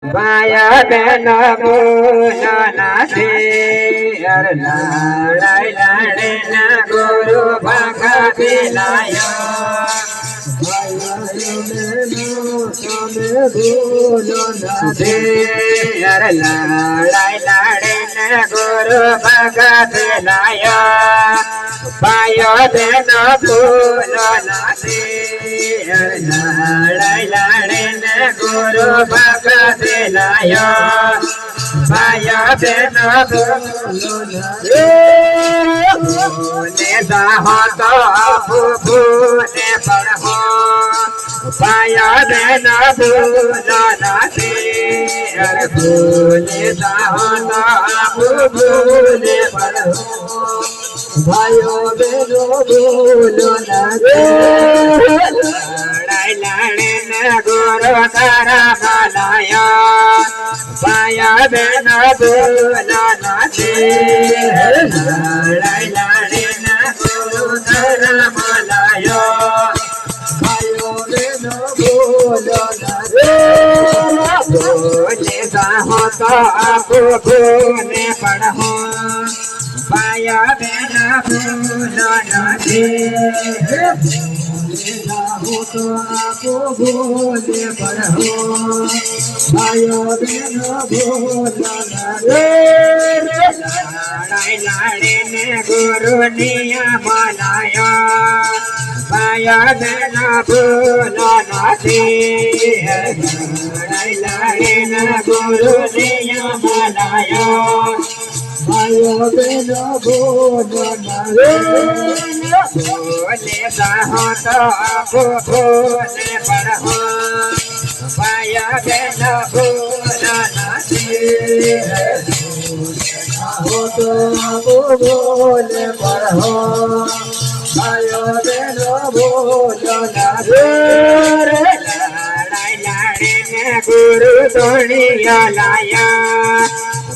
माया Ben बोलो नाथे हर लाड़ाई लाड़े न गुरु भगत लायो बोलो नाथे हर लाड़ाई लाड़े न गुरु भगत लायो माया बेन बोलो नाथे हर लाड़ाई लाड़े न गुरु भगत लायो माया बेन बोलो ने दाहो तो फूफूने पढ़ो माया बेन बोलो नाथे हर फूले दाहो तो फूफूने पढ़ो भाइयों बहनों बोलो नाथे लड़ाई लड़े न गुरु तारा मलाया माया बेन बोलो नाथे लड़ाई लड़े न गुरु तारा मलाया भाइयों बहनों बोलो नाथे बोले दाहो तो आपको ने पढ़ो माया बेन बोलो नाथे हो तो आपको बोले पढ़ो माया बेन बोलो नाथे लड़ाई लड़े ने गुरु नियम लाया माया बेन बोलो नाथे लड़ाई लड़े ने गुरु नियम लाया माया बेन बोलो नाथे बोले दाहो तो आपको बोले पढ़ो माया बेन बोलो नाथे हो तो आपको बोले पढ़ो माया बेन बोलो नाथे लड़ाई लड़े ने गुरु दुनिया लाया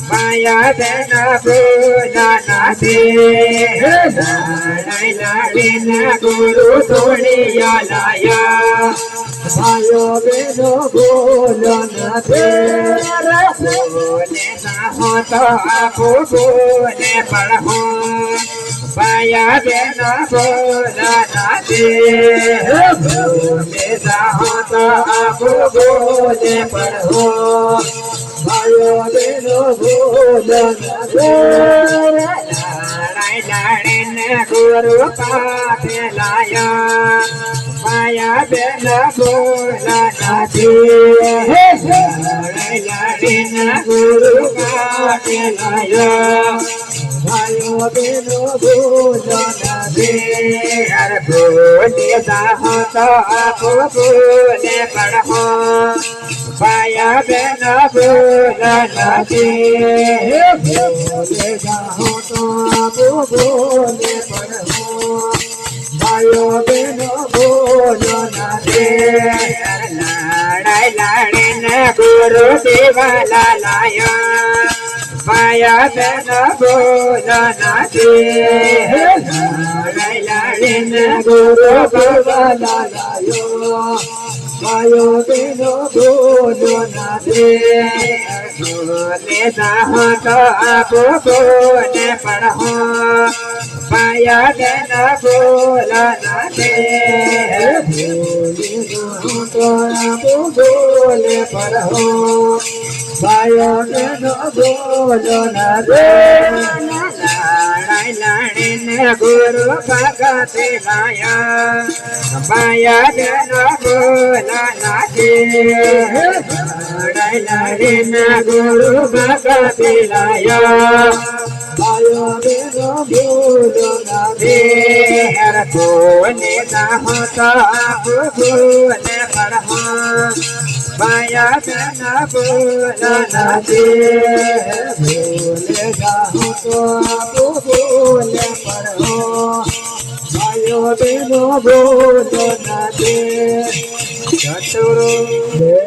माया बेन बोलो नाथे लड़ाई लड़े न गुरु दुनिया लाया माया बेन बोलो नाथे बोले दाहो तो आपको बोले पढ़ो माया बेन बोलो नाथे बोले दाहो तो आपको बोले पढ़ो माया बेन बोलो नाथे लड़ाई लड़े न गुरु पाप लाया माया बेन बोलो नाथे लड़ाई लड़े न गुरु पाप लाया माया बेन बोलो नाथे हर बोले दाहो तो आपको बोले पढ़ो माया बेन बोलो नाथे बोले दाहो तो आपको बोले पढ़ो माया बेन बोलो नाथे लड़ाई लड़े न गुरु देवाला लाया माया बेन बोलो नाथे लड़ाई लड़े न गुरु देवाला लायो माया बेन बोलो नाथे बोले दाहो तो आपको बोले पढ़ो माया बेन बोलो नाथे बोले दाहो तो आपको बोले पढ़ो माया बेन बोलो नाथे लड़ाई लड़े न गुरु भगत लाया माया बेन बोलो नाथे लड़ाई लड़े न गुरु भगत लाया माया बेन बोलो नाथे हर बोले दाहो तो आपको बोले पढ़ो माया बेन बोलो नाथे बोले दाहो तो आपको बोले पढ़ो माया बेन बोलो नाथे चतुर